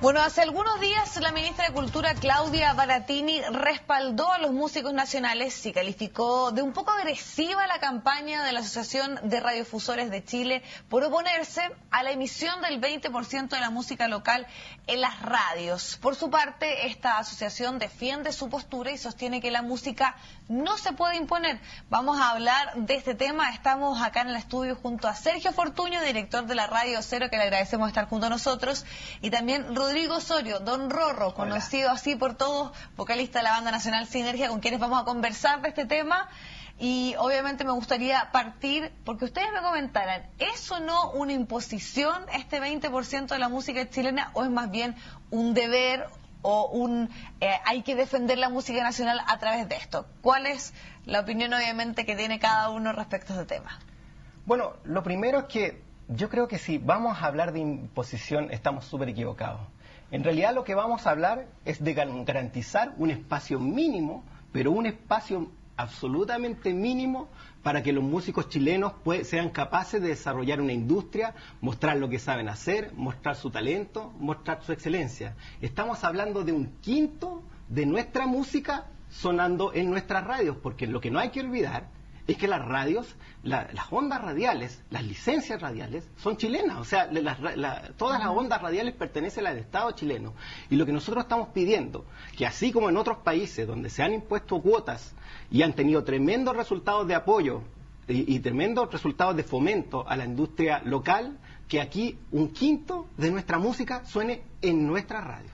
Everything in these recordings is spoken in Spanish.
Bueno, hace algunos días la ministra de Cultura, Claudia Baratini, respaldó a los músicos nacionales y calificó de un poco agresiva la campaña de la Asociación de Radiodifusores de Chile por oponerse a la emisión del 20% de la música local en las radios. Por su parte, esta asociación defiende su postura y sostiene que la música no se puede imponer. Vamos a hablar de este tema. Estamos acá en el estudio junto a Sergio Fortuño, director de la Radio Cero, que le agradecemos estar junto a nosotros, y también Rodrigo Osorio, Don Rorro, conocido así por todos, vocalista de la banda nacional Sinergia, con quienes vamos a conversar de este tema. Y obviamente me gustaría partir, porque ustedes me comentaran, ¿es o no una imposición este 20% de la música chilena, o es más bien un deber o hay que defender la música nacional a través de esto? ¿Cuál es la opinión obviamente que tiene cada uno respecto a este tema? Bueno, lo primero es que yo creo que si vamos a hablar de imposición estamos súper equivocados. En realidad lo que vamos a hablar es de garantizar un espacio mínimo, pero un espacio absolutamente mínimo para que los músicos chilenos sean capaces de desarrollar una industria, mostrar lo que saben hacer, mostrar su talento, mostrar su excelencia. Estamos hablando de un quinto de nuestra música sonando en nuestras radios, porque lo que no hay que olvidar es que las radios, las ondas radiales, las licencias radiales son chilenas, o sea, todas las ondas radiales pertenecen al Estado chileno. Y lo que nosotros estamos pidiendo, que así como en otros países donde se han impuesto cuotas y han tenido tremendos resultados de apoyo y tremendos resultados de fomento a la industria local, que aquí un quinto de nuestra música suene en nuestras radios.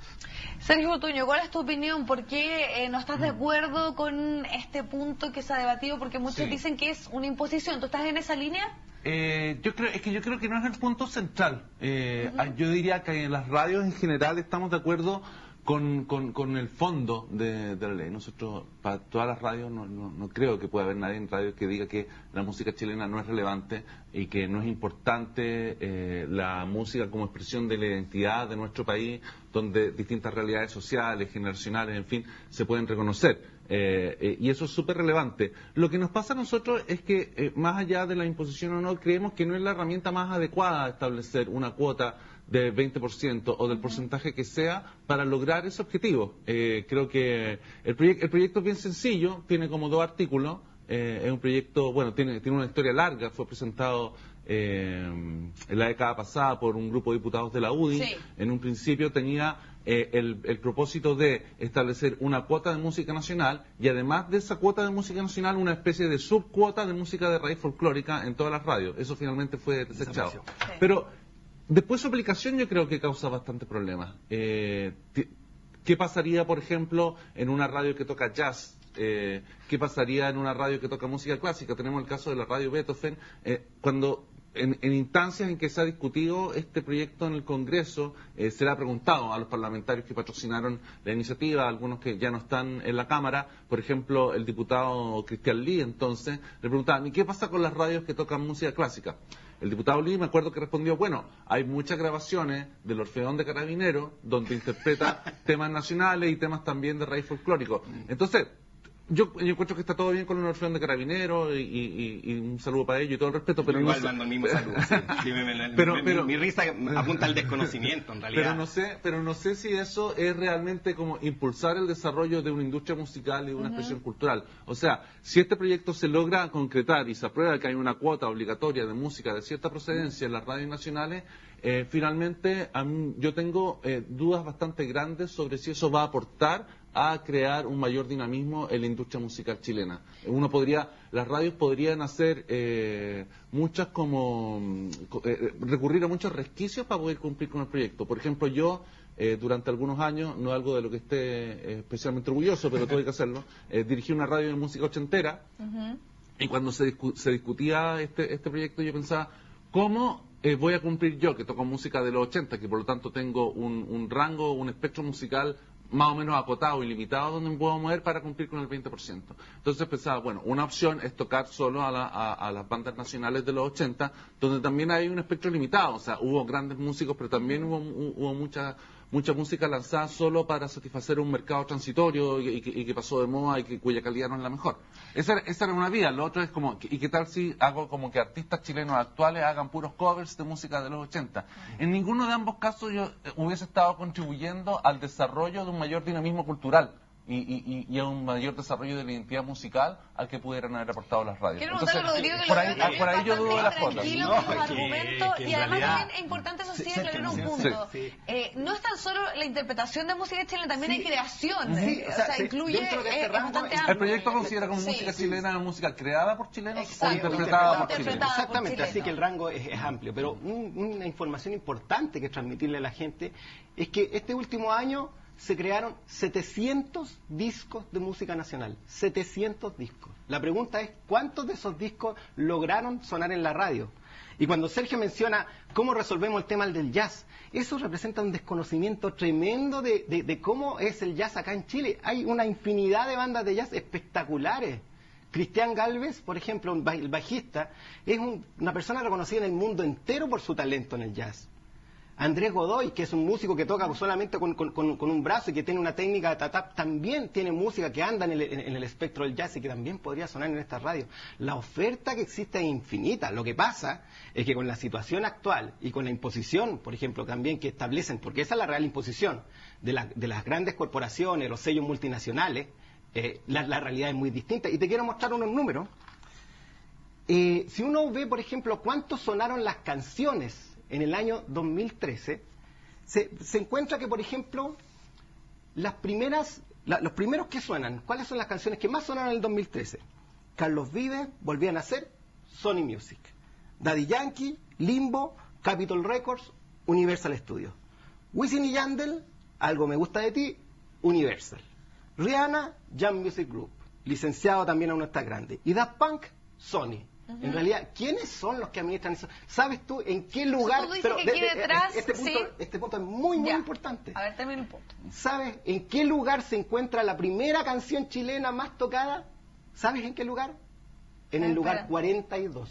Sergio Fortuño, ¿cuál es tu opinión? ¿Por qué no estás de acuerdo con este punto que se ha debatido? Porque muchos dicen que es una imposición. ¿Tú estás en esa línea? Yo creo que no es el punto central. Yo diría que en las radios en general estamos de acuerdo con el fondo de la ley. Nosotros, para todas las radios, no creo que pueda haber nadie en radio que diga que la música chilena no es relevante y que no es importante la música como expresión de la identidad de nuestro país, donde distintas realidades sociales, generacionales, en fin, se pueden reconocer. Y eso es súper relevante. Lo que nos pasa a nosotros es que, más allá de la imposición o no, creemos que no es la herramienta más adecuada a establecer una cuota de 20% o del porcentaje que sea para lograr ese objetivo. Creo que el proyecto es bien sencillo, tiene como 2 artículos, es un proyecto, bueno, tiene una historia larga, fue presentado en la década pasada por un grupo de diputados de la UDI. Sí. En un principio tenía el propósito de establecer una cuota de música nacional y además de esa cuota de música nacional una especie de subcuota de música de raíz folclórica en todas las radios. Eso finalmente fue desechado. Sí. Pero después su aplicación yo creo que causa bastantes problemas. ¿Qué pasaría, por ejemplo, en una radio que toca jazz? ¿Qué pasaría en una radio que toca música clásica? Tenemos el caso de la radio Beethoven. Cuando en instancias en que se ha discutido este proyecto en el Congreso, se le ha preguntado a los parlamentarios que patrocinaron la iniciativa, algunos que ya no están en la Cámara, por ejemplo, el diputado Cristian Lee, entonces, le preguntaban, ¿y qué pasa con las radios que tocan música clásica? El diputado Lee, me acuerdo que respondió, bueno, hay muchas grabaciones del Orfeón de Carabineros donde interpreta temas nacionales y temas también de raíz folclórico. Entonces, yo encuentro que está todo bien con el Orfeón de Carabineros y un saludo para ellos y todo el respeto, pero igual mando el mismo saludo. Sí. Pero mi risa apunta al desconocimiento, en realidad. Pero no sé si eso es realmente como impulsar el desarrollo de una industria musical y de una expresión cultural. O sea, si este proyecto se logra concretar y se aprueba que hay una cuota obligatoria de música de cierta procedencia en las radios nacionales, finalmente yo tengo dudas bastante grandes sobre si eso va a aportar a crear un mayor dinamismo en la industria musical chilena. Las radios podrían hacer muchas recurrir a muchos resquicios para poder cumplir con el proyecto. Por ejemplo, yo durante algunos años, no algo de lo que esté especialmente orgulloso, pero tuve que hacerlo, dirigí una radio de música ochentera, y cuando se discutía este proyecto yo pensaba, ¿cómo voy a cumplir yo, que toco música de los 80, que por lo tanto tengo un rango, un espectro musical más o menos acotado y limitado donde me puedo mover para cumplir con el 20%? Entonces pensaba, bueno, una opción es tocar solo a las bandas nacionales de los 80, donde también hay un espectro limitado, o sea, hubo grandes músicos, pero también hubo mucha música lanzada solo para satisfacer un mercado transitorio y que pasó de moda y cuya calidad no es la mejor. Esa era una vía. Lo otro es como, ¿y qué tal si hago como que artistas chilenos actuales hagan puros covers de música de los 80? En ninguno de ambos casos yo hubiese estado contribuyendo al desarrollo de un mayor dinamismo cultural. Y a un mayor desarrollo de la identidad musical al que pudieran haber aportado las radios. Quiero Entonces, Rodrigo, que por ahí yo dudo de las cosas. Tranquilo con los argumentos, y además también es importante, eso sí, aclarar un punto. No es tan solo la interpretación de música chilena, también hay creación. O sea, incluye este bastante amplio. El proyecto considera como música chilena música creada por chilenos o Exacto, interpretada por chilenos. Exactamente, así que el rango es amplio. Pero una información importante que transmitirle a la gente es que este último año se crearon 700 discos de música nacional. 700 discos. La pregunta es, ¿cuántos de esos discos lograron sonar en la radio? Y cuando Sergio menciona cómo resolvemos el tema del jazz, eso representa un desconocimiento tremendo de cómo es el jazz acá en Chile. Hay una infinidad de bandas de jazz espectaculares. Cristian Galvez, por ejemplo, el bajista, es una persona reconocida en el mundo entero por su talento en el jazz. Andrés Godoy, que es un músico que toca solamente con un brazo y que tiene una técnica de tatap, también tiene música que anda en el espectro del jazz y que también podría sonar en esta radio. La oferta que existe es infinita. Lo que pasa es que con la situación actual y con la imposición, por ejemplo, también que establecen, porque esa es la real imposición de las grandes corporaciones, los sellos multinacionales, la realidad es muy distinta. Y te quiero mostrar unos números. Si uno ve, por ejemplo, cuánto sonaron las canciones en el año 2013, se encuentra que, por ejemplo, los primeros que suenan, ¿cuáles son las canciones que más sonaron en el 2013? Carlos Vives, Volví a Nacer, Sony Music. Daddy Yankee, Limbo, Capitol Records, Universal Studios. Wisin y Yandel, Algo me gusta de ti, Universal. Rihanna, Jam Music Group. Licenciado también aún no está grande. Y Daft Punk, Sony. En realidad, ¿quiénes son los que administran eso? ¿Sabes tú en qué lugar? Tú dices que aquí detrás, este punto es muy importante. A ver, termina el punto. ¿Sabes en qué lugar se encuentra la primera canción chilena más tocada? ¿Sabes en qué lugar? En el lugar 42.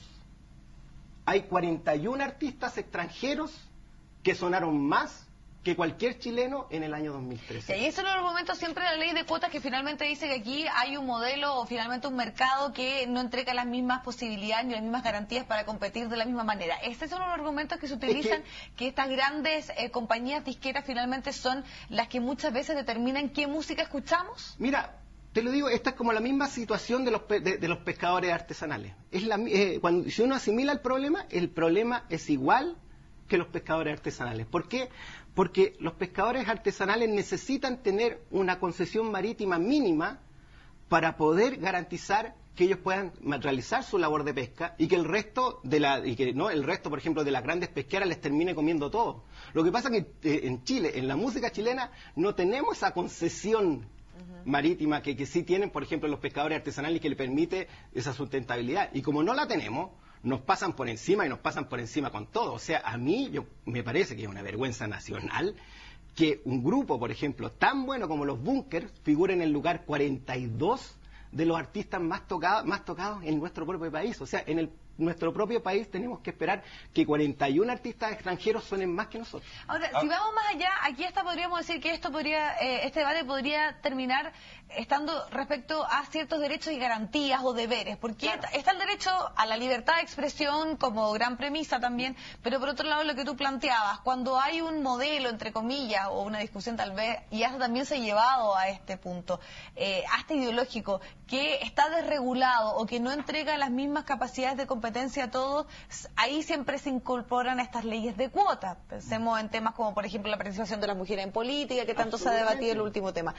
Hay 41 artistas extranjeros que sonaron más que cualquier chileno en el año 2013. Y eso es uno de los momentos siempre de la ley de cuotas que finalmente dice que aquí hay un modelo o finalmente un mercado que no entrega las mismas posibilidades ni las mismas garantías para competir de la misma manera. Este es uno de los argumentos que se utilizan, que estas grandes compañías disqueras finalmente son las que muchas veces determinan qué música escuchamos. Mira, te lo digo, esta es como la misma situación de los pescadores artesanales. Si uno asimila el problema es igual que los pescadores artesanales. ¿Por qué? Porque los pescadores artesanales necesitan tener una concesión marítima mínima para poder garantizar que ellos puedan realizar su labor de pesca y que el resto por ejemplo, de las grandes pesqueras les termine comiendo todo. Lo que pasa es que en Chile, en la música chilena, no tenemos esa concesión marítima que sí tienen, por ejemplo, los pescadores artesanales, que le permite esa sustentabilidad. Y como no la tenemos, nos pasan por encima y nos pasan por encima con todo. O sea, a mí me parece que es una vergüenza nacional que un grupo, por ejemplo, tan bueno como los Bunkers figure en el lugar 42 de los artistas más tocados en nuestro propio país. O sea, en nuestro propio país tenemos que esperar que 41 artistas extranjeros suenen más que nosotros. Ahora, si vamos más allá, aquí hasta podríamos decir que este debate podría terminar estando respecto a ciertos derechos y garantías o deberes, porque está el derecho a la libertad de expresión como gran premisa también, pero por otro lado lo que tú planteabas, cuando hay un modelo, entre comillas, o una discusión tal vez, y hasta también se ha llevado a este punto, hasta ideológico, que está desregulado o que no entrega las mismas capacidades de competencia a todos, ahí siempre se incorporan estas leyes de cuota. Pensemos en temas como, por ejemplo, la participación de las mujeres en política, que tanto se ha debatido en el último tema.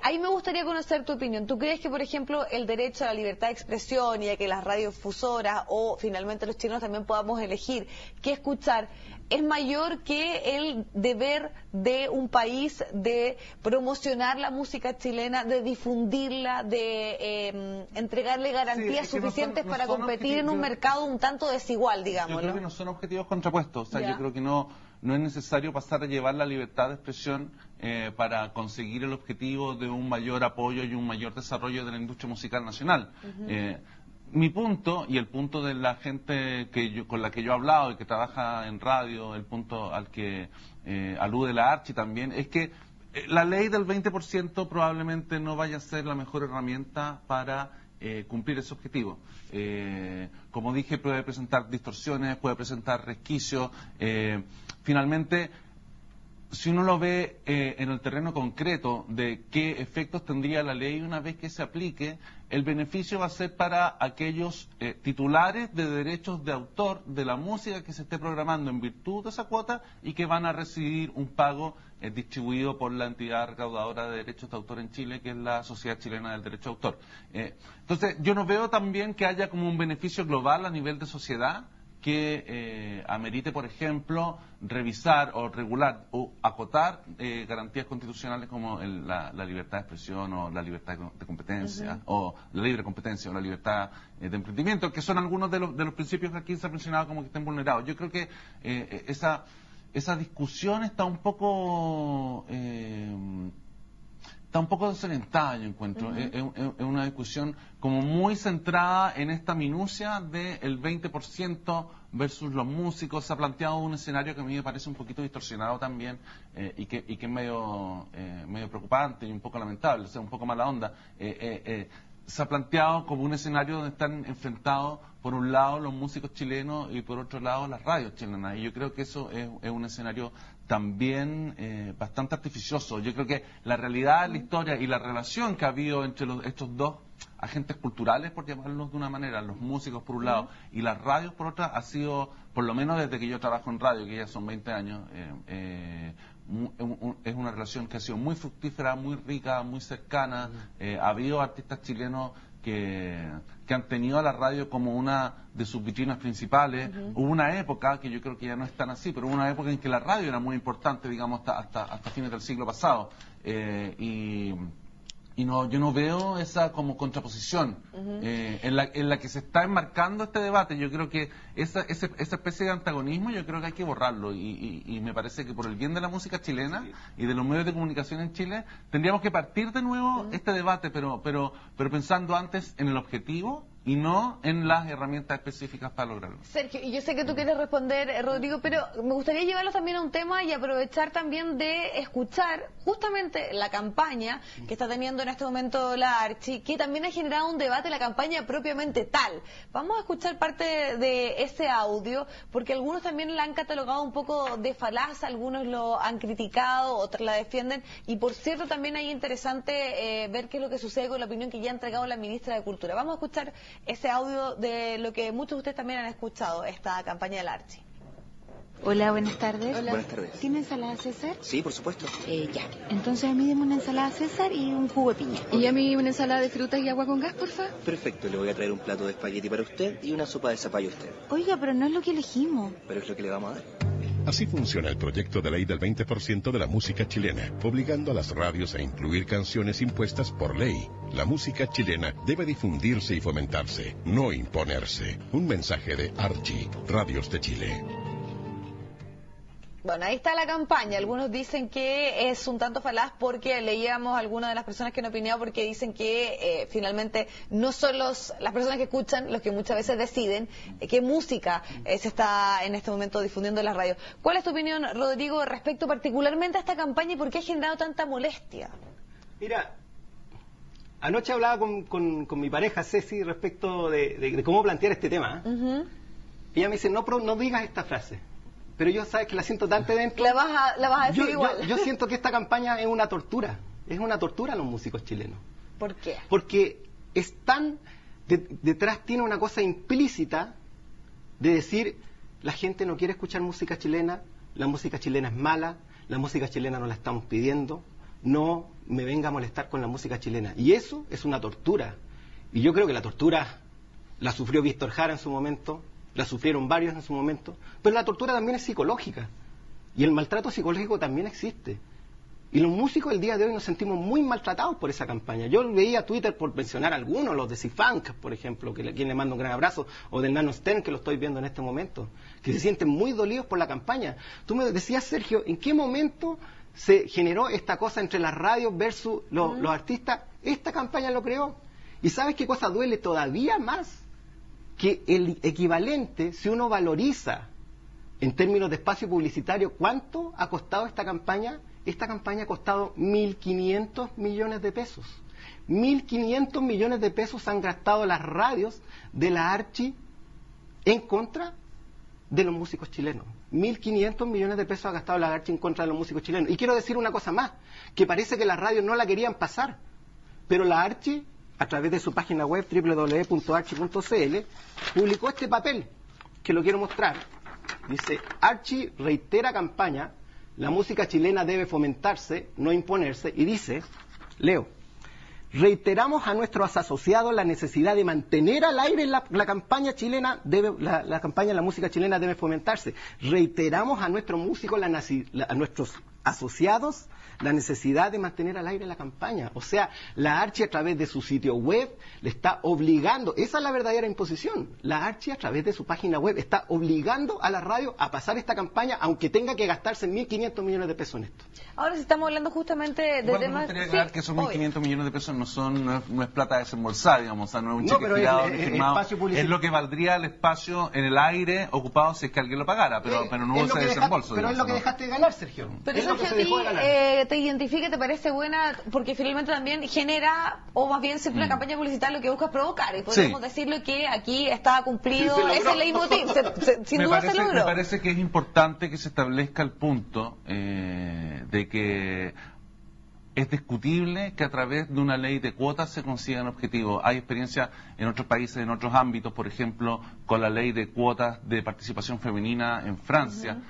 Ahí me gustaría conocer tu opinión. ¿Tú crees que, por ejemplo, el derecho a la libertad de expresión y a que las radiofusoras o finalmente los chilenos también podamos elegir qué escuchar es mayor que el deber de un país de promocionar la música chilena, de difundirla, de entregarle garantías suficientes para competir en un mercado un tanto desigual, digamos? Yo creo que no son objetivos contrapuestos. O sea, yo creo que no es necesario pasar a llevar la libertad de expresión para conseguir el objetivo de un mayor apoyo y un mayor desarrollo de la industria musical nacional. mi punto y el punto de la gente con la que yo he hablado y que trabaja en radio, el punto al que alude la Archi también, es que la ley del 20% probablemente no vaya a ser la mejor herramienta para cumplir ese objetivo. Como dije, puede presentar distorsiones, puede presentar resquicios. Finalmente, si uno lo ve en el terreno concreto de qué efectos tendría la ley una vez que se aplique, el beneficio va a ser para aquellos titulares de derechos de autor de la música que se esté programando en virtud de esa cuota y que van a recibir un pago distribuido por la entidad recaudadora de derechos de autor en Chile, que es la Sociedad Chilena del Derecho de Autor. Entonces, yo no veo también que haya como un beneficio global a nivel de sociedad que amerite, por ejemplo, revisar o regular o acotar garantías constitucionales como la libertad de expresión o la libertad de competencia o la libre competencia o la libertad de emprendimiento, que son algunos de los principios que aquí se ha mencionado como que estén vulnerados. Yo creo que esa discusión está un poco desorientada, yo encuentro. Es una discusión como muy centrada en esta minucia del 20% versus los músicos. Se ha planteado un escenario que a mí me parece un poquito distorsionado también y que es medio preocupante y un poco lamentable, o sea, un poco mala onda. Se ha planteado como un escenario donde están enfrentados por un lado los músicos chilenos y por otro lado las radios chilenas, y yo creo que eso es un escenario también bastante artificioso. Yo creo que la realidad, la historia y la relación que ha habido entre estos dos agentes culturales, por llamarlos de una manera, los músicos por un lado y las radios por otra, ha sido, por lo menos desde que yo trabajo en radio, que ya son 20 años, es una relación que ha sido muy fructífera, muy rica, muy cercana. Ha habido artistas chilenos que han tenido a la radio como una de sus vitrinas principales. Hubo una época, que yo creo que ya no es tan así, pero hubo una época en que la radio era muy importante, digamos, hasta fines del siglo pasado. Yo no veo esa como contraposición en la que se está enmarcando este debate. Yo creo que esa especie de antagonismo, yo creo que hay que borrarlo, y me parece que por el bien de la música chilena y de los medios de comunicación en Chile tendríamos que partir de nuevo este debate, pero pensando antes en el objetivo y no en las herramientas específicas para lograrlo. Sergio, y yo sé que tú quieres responder, Rodrigo, pero me gustaría llevarlos también a un tema y aprovechar también de escuchar justamente la campaña que está teniendo en este momento la Archi, que también ha generado un debate, la campaña propiamente tal. Vamos a escuchar parte de ese audio, porque algunos también la han catalogado un poco de falaz, algunos lo han criticado, otros la defienden, y por cierto también es interesante ver qué es lo que sucede con la opinión que ya ha entregado la ministra de Cultura. Vamos a escuchar ese audio de lo que muchos de ustedes también han escuchado, esta campaña del Archi. Hola, buenas tardes. Hola. Buenas tardes. ¿Tiene ensalada César? Sí, por supuesto. Ya. Entonces a mí deme una ensalada César y un jugo de piña. Y a mí una ensalada de frutas y agua con gas, porfa. Perfecto, le voy a traer un plato de espagueti para usted y una sopa de zapallo a usted. Oiga, pero no es lo que elegimos. Pero es lo que le vamos a dar. Así funciona el proyecto de ley del 20% de la música chilena, obligando a las radios a incluir canciones impuestas por ley. La música chilena debe difundirse y fomentarse, no imponerse. Un mensaje de Archi, Radios de Chile. Bueno, ahí está la campaña. Algunos dicen que es un tanto falaz porque leíamos a algunas de las personas que han opinado, porque dicen que finalmente no son las personas que escuchan los que muchas veces deciden qué música se está en este momento difundiendo en las radios. ¿Cuál es tu opinión, Rodrigo, respecto particularmente a esta campaña y por qué ha generado tanta molestia? Mira, anoche hablaba con mi pareja Ceci respecto de cómo plantear este tema. Ella me dice, no digas esta frase. Pero yo, sabes que la siento tan dentro. La vas a decir igual. Yo siento que esta campaña es una tortura. Es una tortura a los músicos chilenos. ¿Por qué? Porque detrás tiene una cosa implícita de decir, la gente no quiere escuchar música chilena, la música chilena es mala, la música chilena no la estamos pidiendo, no me venga a molestar con la música chilena. Y eso es una tortura. Y yo creo que la tortura la sufrió Víctor Jara en su momento, la sufrieron varios en su momento, pero la tortura también es psicológica, y el maltrato psicológico también existe. Y los músicos el día de hoy nos sentimos muy maltratados por esa campaña. Yo veía Twitter, por mencionar algunos, los de C-Funk, por ejemplo, a quien le mando un gran abrazo, o del Nano Stern, que lo estoy viendo en este momento, que se sienten muy dolidos por la campaña. Tú me decías, Sergio, ¿en qué momento se generó esta cosa entre las radios versus los artistas? Esta campaña lo creó. ¿Y sabes qué cosa duele todavía más? que el equivalente, si uno valoriza en términos de espacio publicitario, ¿cuánto ha costado esta campaña? Esta campaña ha costado 1.500 millones de pesos. 1.500 millones de pesos han gastado las radios de la Archi en contra de los músicos chilenos. 1.500 millones de pesos ha gastado la Archi en contra de los músicos chilenos. Y quiero decir una cosa más, que parece que las radios no la querían pasar, pero la Archi, a través de su página web www.archi.cl, publicó este papel, que lo quiero mostrar. Dice: Archi reitera campaña, la música chilena debe fomentarse, no imponerse, y dice, leo: reiteramos a nuestros asociados la necesidad de mantener al aire la campaña chilena, la campaña de la música chilena debe fomentarse. Reiteramos a nuestros músicos, a nuestros asociados, la necesidad de mantener al aire la campaña. O sea, la Archi a través de su sitio web le está obligando, esa es la verdadera imposición, la Archi a través de su página web está obligando a la radio a pasar esta campaña, aunque tenga que gastarse 1.500 millones de pesos en esto. Ahora, si estamos hablando justamente de temas... temas... Me gustaría aclarar que esos 1.500 millones de pesos no es plata desembolsada, digamos, o sea, no es un cheque pero girado, es firmado, espacio publicitario. es lo que valdría el espacio en el aire ocupado si es que alguien lo pagara, pero no hubo ese desembolso. Pero es lo que dejaste de ganar, Sergio. Pero es eso lo que que se a dejó de ganar. te identifica, te parece buena, porque finalmente también genera, o más bien siempre una campaña publicitaria lo que busca es provocar, y podemos decirlo que aquí está cumplido ese leitmotiv, sin duda se logró. Me parece que es importante que se establezca el punto de que es discutible que a través de una ley de cuotas se consigan objetivos. Hay experiencia en otros países, en otros ámbitos, por ejemplo, con la ley de cuotas de participación femenina en Francia.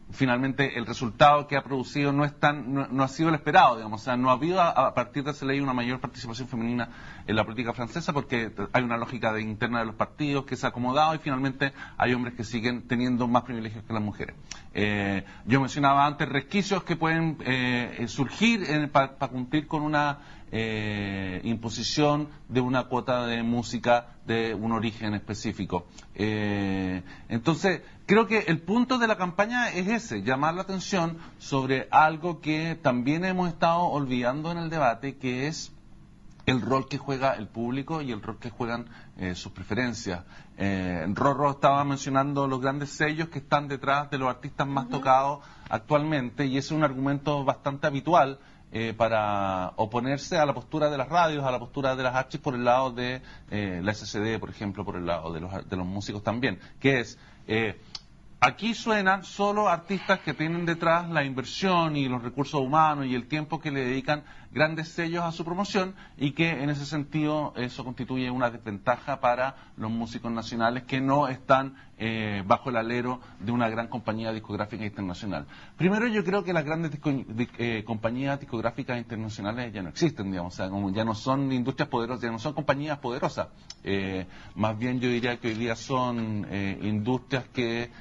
Finalmente, el resultado que ha producido no ha sido el esperado, digamos. O sea, no ha habido a partir de esa ley una mayor participación femenina en la política francesa, porque hay una lógica interna de los partidos que se ha acomodado y finalmente hay hombres que siguen teniendo más privilegios que las mujeres. Yo mencionaba antes resquicios que pueden surgir para cumplir con una imposición de una cuota de música de un origen específico. Entonces, creo que el punto de la campaña es ese, llamar la atención sobre algo que también hemos estado olvidando en el debate, que es el rol que juega el público y el rol que juegan sus preferencias. Rorro estaba mencionando los grandes sellos que están detrás de los artistas más tocados actualmente, y ese es un argumento bastante habitual para oponerse a la postura de las radios, a la postura de las archis por el lado de la SCD, por ejemplo, por el lado de los músicos también, que es... aquí suenan solo artistas que tienen detrás la inversión y los recursos humanos y el tiempo que le dedican grandes sellos a su promoción, y que en ese sentido eso constituye una desventaja para los músicos nacionales que no están bajo el alero de una gran compañía discográfica internacional. Primero, yo creo que las grandes compañías discográficas internacionales ya no existen, digamos, o sea, como ya no son industrias poderosas, ya no son compañías poderosas. Más bien yo diría que hoy día son industrias que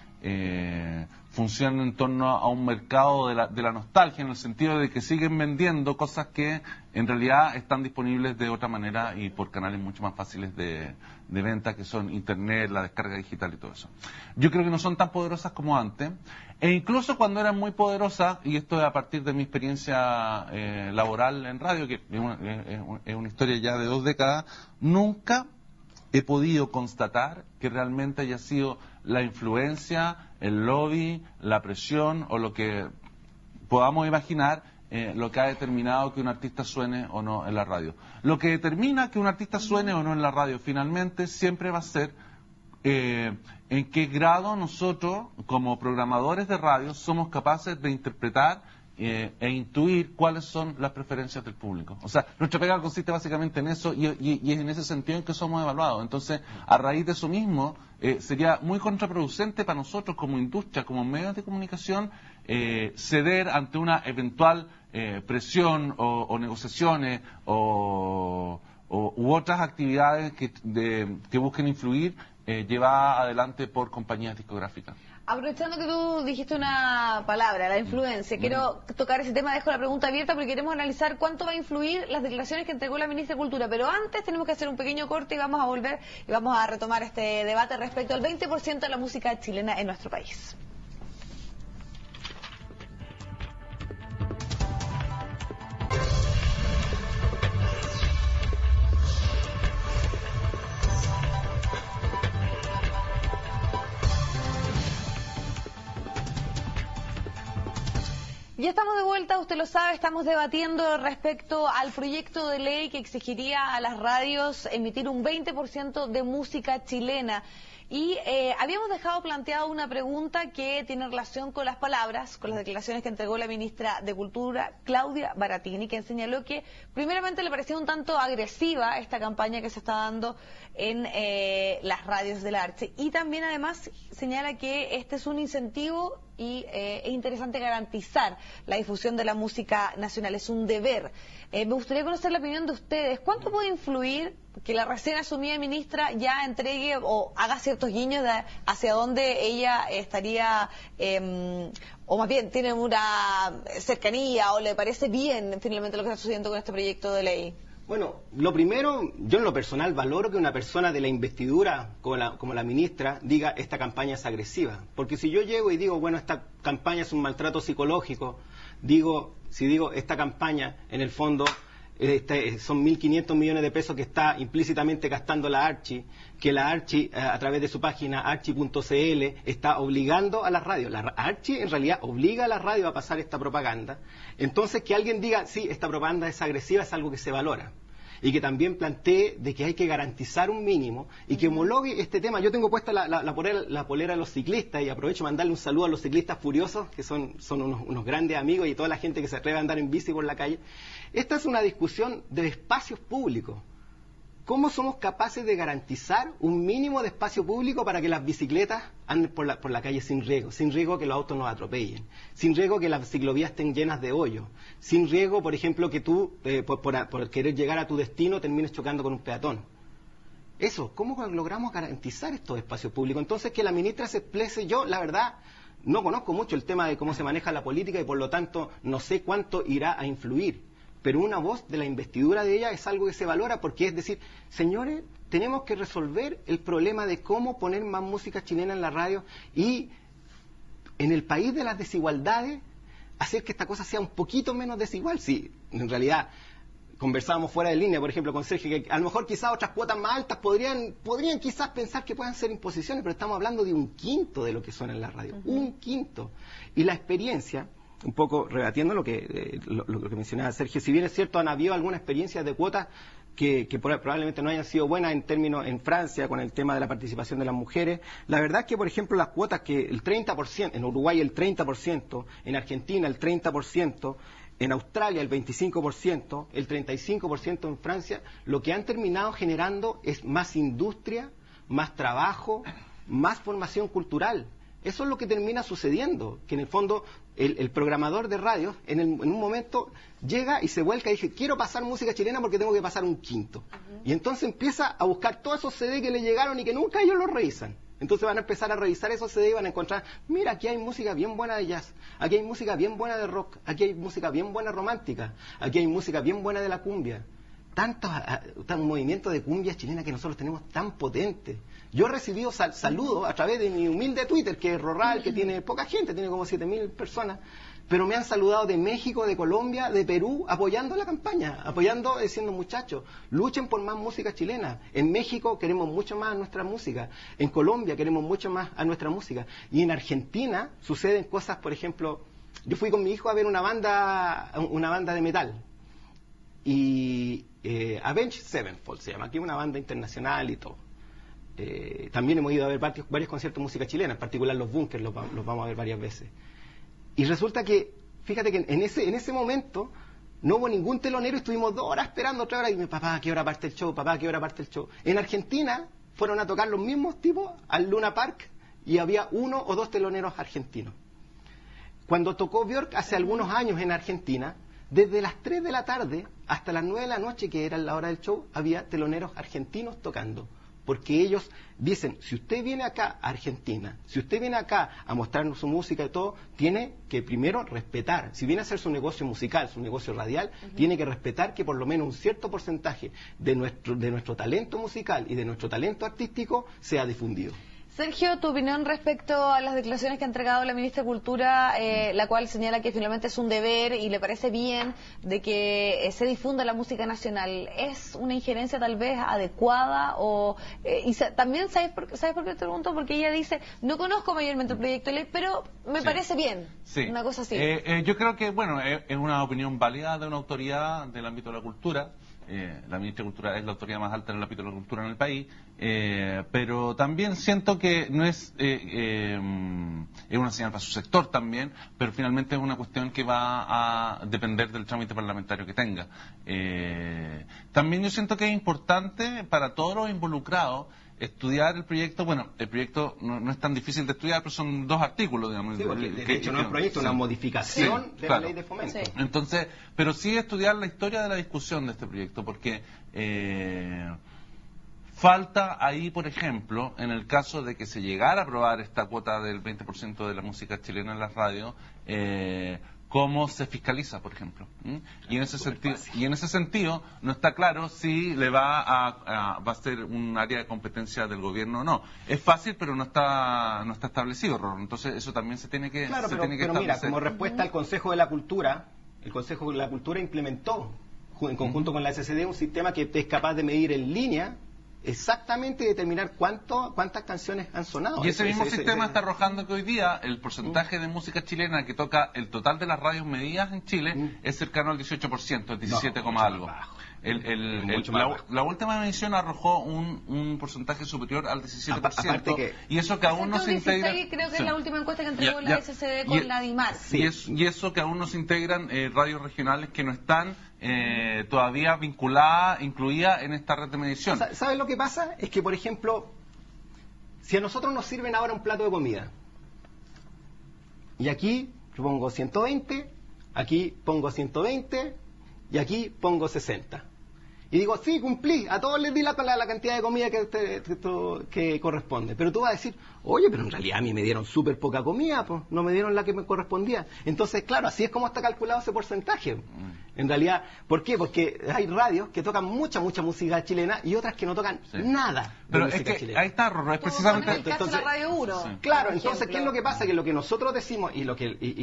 funcionan en torno a un mercado de la nostalgia, en el sentido de que siguen vendiendo cosas que en realidad están disponibles de otra manera y por canales mucho más fáciles de venta, que son internet, la descarga digital y todo eso. Yo creo que no son tan poderosas como antes, e incluso cuando eran muy poderosas, y esto es a partir de mi experiencia laboral en radio, que es una historia ya de 2 décadas, nunca he podido constatar que realmente haya sido la influencia, el lobby, la presión o lo que podamos imaginar lo que ha determinado que un artista suene o no en la radio. Lo que determina que un artista suene o no en la radio finalmente siempre va a ser en qué grado nosotros como programadores de radio somos capaces de interpretar e intuir cuáles son las preferencias del público. O sea, nuestra pega consiste básicamente en eso, y es en ese sentido en que somos evaluados. Entonces, a raíz de eso mismo, sería muy contraproducente para nosotros como industria, como medios de comunicación, ceder ante una eventual presión o negociaciones u otras actividades que busquen influir llevadas adelante por compañías discográficas. Aprovechando que tú dijiste una palabra, la influencia, quiero tocar ese tema, dejo la pregunta abierta porque queremos analizar cuánto va a influir las declaraciones que entregó la ministra de Cultura, pero antes tenemos que hacer un pequeño corte y vamos a volver y vamos a retomar este debate respecto al 20% de la música chilena en nuestro país. Ya estamos de vuelta, usted lo sabe, estamos debatiendo respecto al proyecto de ley que exigiría a las radios emitir un 20% de música chilena. Y habíamos dejado planteada una pregunta que tiene relación con las palabras, con las declaraciones que entregó la ministra de Cultura, Claudia Baratini, quien señaló que primeramente le parecía un tanto agresiva esta campaña que se está dando en las radios de la Archi. Y también además señala que este es un incentivo y es interesante garantizar la difusión de la música nacional, es un deber. Me gustaría conocer la opinión de ustedes. ¿Cuánto puede influir que la recién asumida ministra ya entregue o haga ciertos guiños hacia dónde ella estaría, o más bien tiene una cercanía o le parece bien finalmente lo que está sucediendo con este proyecto de ley? Bueno, lo primero, yo en lo personal valoro que una persona de la investidura, como la ministra, diga esta campaña es agresiva. Porque si yo llego y digo, bueno, esta campaña es un maltrato psicológico, si digo esta campaña, en el fondo, son 1.500 millones de pesos que está implícitamente gastando la Archi, que la Archi, a través de su página archi.cl, está obligando a las radios. La Archi en realidad obliga a las radios a pasar esta propaganda. Entonces, que alguien diga, sí, esta propaganda es agresiva, es algo que se valora. Y que también plantee de que hay que garantizar un mínimo y que homologue este tema. Yo tengo puesta la polera de los ciclistas y aprovecho para mandarle un saludo a los ciclistas furiosos, que son unos grandes amigos, y toda la gente que se atreve a andar en bici por la calle. Esta es una discusión de espacios públicos. ¿Cómo somos capaces de garantizar un mínimo de espacio público para que las bicicletas anden por la calle sin riesgo que los autos nos atropellen, sin riesgo que las ciclovías estén llenas de hoyos, sin riesgo, por ejemplo, que tú, por querer llegar a tu destino, termines chocando con un peatón? Eso, ¿cómo logramos garantizar estos espacios públicos? Entonces, que la ministra se exprese. Yo, la verdad, no conozco mucho el tema de cómo se maneja la política y por lo tanto no sé cuánto irá a influir. Pero una voz de la investidura de ella es algo que se valora, porque es decir, señores, tenemos que resolver el problema de cómo poner más música chilena en la radio y en el país de las desigualdades hacer que esta cosa sea un poquito menos desigual. Sí, en realidad conversábamos fuera de línea, por ejemplo, con Sergio, que a lo mejor quizás otras cuotas más altas podrían quizás pensar que puedan ser imposiciones, pero estamos hablando de un quinto de lo que suena en la radio, un quinto. Y la experiencia, un poco rebatiendo lo que mencionaba Sergio, si bien es cierto, han habido algunas experiencias de cuotas que probablemente no hayan sido buenas en Francia con el tema de la participación de las mujeres. La verdad es que, por ejemplo, las cuotas que el 30%, en Uruguay el 30%, en Argentina el 30%, en Australia el 25%, el 35% en Francia, lo que han terminado generando es más industria, más trabajo, más formación cultural. Eso es lo que termina sucediendo, que en el fondo el programador de radio en un momento llega y se vuelca y dice, quiero pasar música chilena porque tengo que pasar un quinto. Y entonces empieza a buscar todos esos CD que le llegaron y que nunca ellos los revisan. Entonces van a empezar a revisar esos CD y van a encontrar, mira, aquí hay música bien buena de jazz, aquí hay música bien buena de rock, aquí hay música bien buena romántica, aquí hay música bien buena de la cumbia. Tantos movimientos de cumbia chilena que nosotros tenemos tan potentes. Yo he recibido saludos a través de mi humilde Twitter, que es Rorral, que tiene poca gente, tiene como 7.000 personas, pero me han saludado de México, de Colombia, de Perú, apoyando la campaña, diciendo, muchachos, luchen por más música chilena. En México queremos mucho más a nuestra música, en Colombia queremos mucho más a nuestra música, y en Argentina suceden cosas, por ejemplo, yo fui con mi hijo a ver una banda de metal, y Avenged Sevenfold se llama, aquí una banda internacional y todo. También hemos ido a ver varios conciertos de música chilena, en particular los Bunkers, los vamos a ver varias veces. Y resulta que, fíjate que en ese momento no hubo ningún telonero, estuvimos 2 horas esperando, 3 horas, y me papá, ¿a qué hora parte el show? Papá, ¿a qué hora parte el show? En Argentina fueron a tocar los mismos tipos al Luna Park y había 1 o 2 teloneros argentinos. Cuando tocó Björk hace algunos años en Argentina, desde las 3 de la tarde hasta las 9 de la noche, que era la hora del show, había teloneros argentinos tocando. Porque ellos dicen, si usted viene acá a Argentina, si usted viene acá a mostrarnos su música y todo, tiene que primero respetar. Si viene a hacer su negocio musical, su negocio radial, tiene que respetar que por lo menos un cierto porcentaje de nuestro talento musical y de nuestro talento artístico sea difundido. Sergio, tu opinión respecto a las declaraciones que ha entregado la ministra de Cultura, la cual señala que finalmente es un deber y le parece bien de que se difunda la música nacional. ¿Es una injerencia tal vez adecuada? También, ¿sabes por qué te pregunto? Porque ella dice, no conozco mayormente el proyecto de ley, pero me parece bien. Sí. Una cosa así. Yo creo que, bueno, es una opinión válida de una autoridad del ámbito de la cultura. La ministra de Cultura es la autoridad más alta en el ámbito de la cultura en el país, pero también siento que no es una señal para su sector también, pero finalmente es una cuestión que va a depender del trámite parlamentario que tenga. También yo siento que es importante para todos los involucrados estudiar el proyecto. Bueno, el proyecto no es tan difícil de estudiar, pero son 2 artículos, digamos. Sí, porque de hecho no es un proyecto, una modificación de la ley de fomento. Sí. Entonces, pero sí estudiar la historia de la discusión de este proyecto, porque falta ahí, por ejemplo, en el caso de que se llegara a aprobar esta cuota del 20% de la música chilena en las radios, cómo se fiscaliza, por ejemplo. Y en ese sentido no está claro si le va a ser un área de competencia del gobierno o no. Es fácil, pero no está establecido, Rorro. Entonces eso también se tiene que pero establecer. Mira, como respuesta al Consejo de la Cultura, el Consejo de la Cultura implementó en conjunto con la SCD un sistema que es capaz de medir en línea exactamente determinar cuántas canciones han sonado. Y ese mismo sistema está arrojando que hoy día el porcentaje de música chilena que toca el total de las radios medidas en Chile es cercano al 18%, el 17, algo. La última medición arrojó un porcentaje superior al 17%, y eso que aún no se integra. Creo que es la última encuesta que entregó la SCD con la DIMAR. Y eso que aún no se integran radios regionales que no están todavía incluidas en esta red de medición. ¿Sabes lo que pasa? Es que, por ejemplo, si a nosotros nos sirven ahora un plato de comida, y aquí yo pongo 120, aquí pongo 120, y aquí pongo 60. Y digo, sí, cumplí, a todos les di la cantidad de comida que corresponde. Pero tú vas a decir, oye, pero en realidad a mí me dieron súper poca comida, pues, no me dieron la que me correspondía. Entonces, claro, así es como está calculado ese porcentaje. En realidad, ¿por qué? Porque hay radios que tocan mucha música chilena y otras que no tocan nada. Pero es que chilena. Ahí está, Rorro, es precisamente el caso de la Radio 1. Sí. Claro, entonces, ¿qué es lo que pasa? Que lo que nosotros decimos y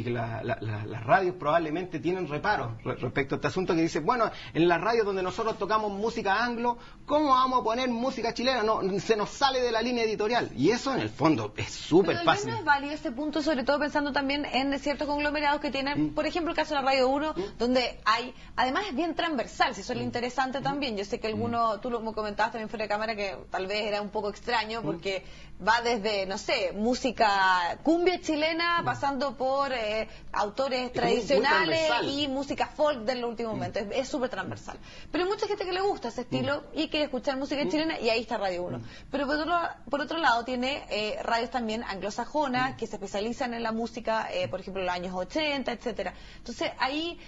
que las radios probablemente tienen reparos respecto a este asunto, que dice, bueno, en las radios donde nosotros tocamos música anglo, ¿cómo vamos a poner música chilena? No, se nos sale de la línea editorial. Y eso, en el fondo, es súper fácil. No es válido este punto, sobre todo pensando también en ciertos conglomerados que tienen, por ejemplo, el caso de la Radio 1, donde hay, además es bien transversal, si eso es lo interesante también. Yo sé que tú lo comentabas también fuera de cámara, que tal vez era un poco extraño, porque va desde, no sé, música cumbia chilena, pasando por autores tradicionales y música folk del último momento. Es súper transversal. Pero hay mucha gente que le gusta ese estilo y quiere escuchar música chilena, y ahí está Radio 1. Pero por otro lado tiene radios también anglosajonas que se especializan en la música, por ejemplo, en los años 80, etcétera. Entonces ahí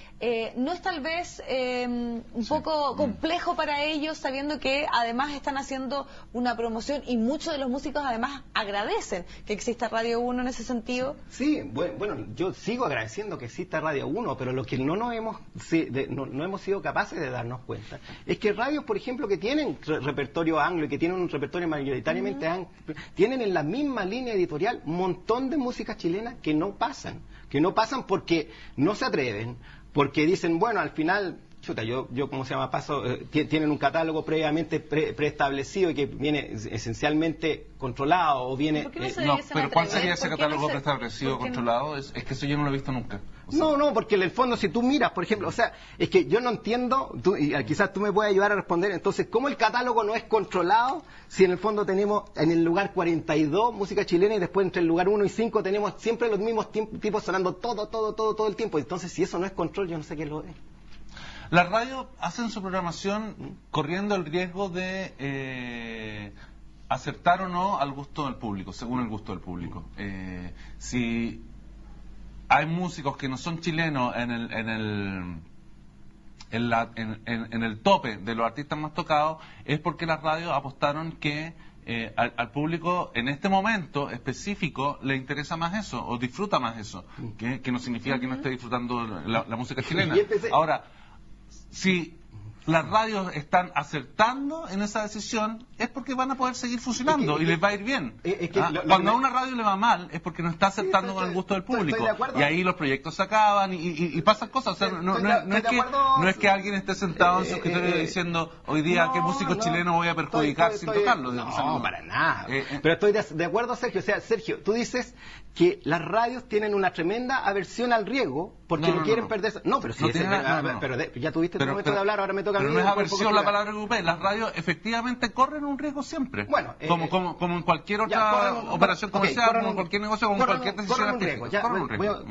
no es tal vez un poco complejo para ellos, sabiendo que además están haciendo una promoción, y muchos de los músicos además agradecen que exista Radio 1 en ese sentido. Sí, bueno, yo sigo agradeciendo que exista Radio 1, pero lo que no hemos sido capaces de darnos cuenta es que radios, por ejemplo, que tienen repertorio anglo y que tienen un repertorio mayoritariamente anglo, tienen en la misma línea editorial un montón de música chilena que no pasan porque no se atreven, porque dicen, bueno, al final, chuta, yo ¿cómo se llama? Tienen un catálogo previamente preestablecido y que viene esencialmente controlado, o viene... pero ¿cuál sería ese catálogo preestablecido, controlado? Es que eso yo no lo he visto nunca. No, porque en el fondo, si tú miras, por ejemplo, o sea, es que yo no entiendo, y quizás tú me puedas ayudar a responder, entonces, ¿cómo el catálogo no es controlado si en el fondo tenemos en el lugar 42 música chilena, y después entre el lugar 1 y 5 tenemos siempre los mismos tipos sonando todo el tiempo? Entonces, si eso no es control, yo no sé qué lo es. Las radios hacen su programación corriendo el riesgo de acertar o no al gusto del público, según el gusto del público. Si hay músicos que no son chilenos en el tope de los artistas más tocados, es porque las radios apostaron que al público en este momento específico le interesa más eso, o disfruta más eso, que no significa que no esté disfrutando la música chilena. Ahora, si las radios están acertando en esa decisión, es porque van a poder seguir funcionando y les va a ir bien. Cuando a una radio le va mal, es porque no está acertando con el gusto del público. Y ahí los proyectos se acaban y pasan cosas. O sea, no es que alguien esté sentado en su escritorio diciendo, hoy día, ¿qué músico chileno voy a perjudicar sin tocarlo? No, para nada. Pero estoy de acuerdo, Sergio. O sea, Sergio, tú dices que las radios tienen una tremenda aversión al riesgo porque no quieren perderse. No, pero sí, pero ya tuviste tu momento de hablar, ahora me toca a mí. Pero no es aversión la palabra que ocupé. Las radios efectivamente corren un riesgo siempre. Bueno, como en cualquier otra operación comercial, como en cualquier negocio, como en cualquier decisión artística.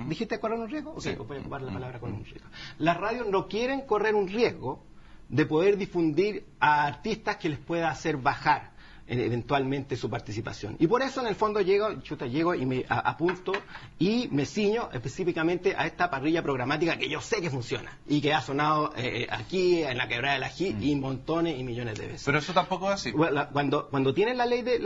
¿Dijiste correr un riesgo? Sí, voy a ocupar la palabra correr un riesgo. Las radios no quieren correr un riesgo de poder difundir a artistas que les pueda hacer bajar eventualmente su participación. Y por eso en el fondo llego y me apunto y me ciño específicamente a esta parrilla programática que yo sé que funciona y que ha sonado aquí en la Quebrada del Ají y montones y millones de veces. Pero eso tampoco es así. Cuando tienes la ley de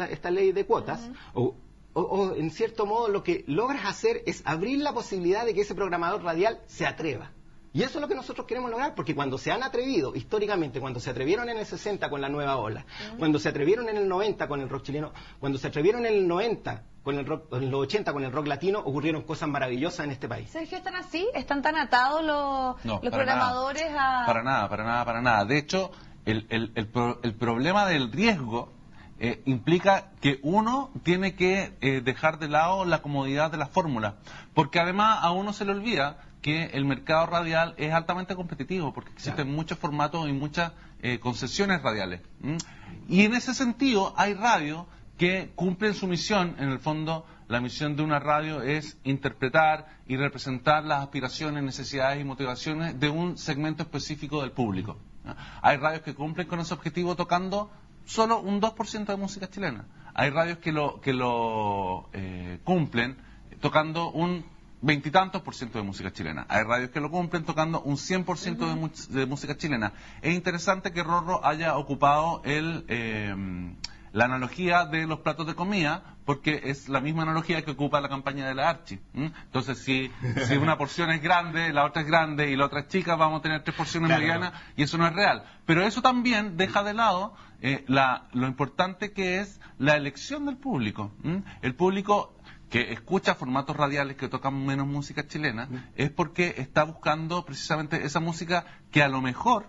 esta ley de cuotas, o en cierto modo lo que logras hacer es abrir la posibilidad de que ese programador radial se atreva. Y eso es lo que nosotros queremos lograr, porque cuando se han atrevido, históricamente, cuando se atrevieron en el 60 con la nueva ola, cuando se atrevieron en el 90 con el rock chileno, cuando se atrevieron en el 90 con el rock, en los 80 con el rock latino, ocurrieron cosas maravillosas en este país. Sergio, ¿están así? ¿Están tan atados los programadores a...? Para nada. De hecho, el problema del riesgo implica que uno tiene que dejar de lado la comodidad de la fórmula, porque además a uno se le olvida que el mercado radial es altamente competitivo, porque existen muchos formatos y muchas concesiones radiales. Y en ese sentido hay radios que cumplen su misión. En el fondo, la misión de una radio es interpretar y representar las aspiraciones, necesidades y motivaciones de un segmento específico del público. Hay radios que cumplen con ese objetivo tocando solo un 2% de música chilena. Hay radios que lo cumplen tocando un 20 y tantos % de música chilena. Hay radios que lo cumplen tocando un 100% de música chilena. Es interesante que Rorro haya ocupado la analogía de los platos de comida, porque es la misma analogía que ocupa la campaña de la Archi. Entonces, si una porción es grande, la otra es grande y la otra es chica, vamos a tener 3 porciones medianas, y eso no es real. Pero eso también deja de lado lo importante que es la elección del público. El público que escucha formatos radiales que tocan menos música chilena es porque está buscando precisamente esa música que a lo mejor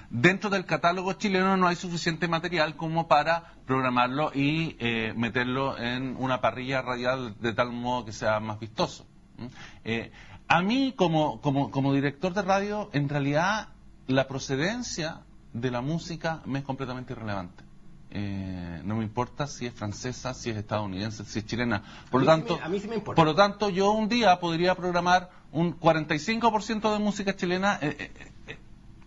dentro del catálogo chileno no hay suficiente material como para programarlo y meterlo en una parrilla radial de tal modo que sea más vistoso. A mí como director de radio, en realidad la procedencia de la música me es completamente irrelevante. No me importa si es francesa, si es estadounidense, si es chilena. Por a mí sí me importa. Por lo tanto, yo un día podría programar un 45% de música chilena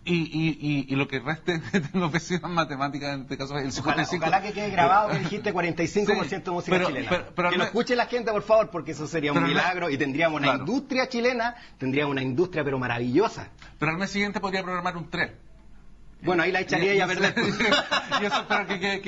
y lo que reste de los vecinos matemáticas, en este caso el 55%. Ojalá que quede grabado que dijiste 45% de música chilena. Pero que lo escuche la gente, por favor, porque eso sería un milagro y tendríamos una industria chilena, tendríamos una industria pero maravillosa. Pero al mes siguiente podría programar un 3%. Bueno, ahí la echaría ya a perder. Y eso espero que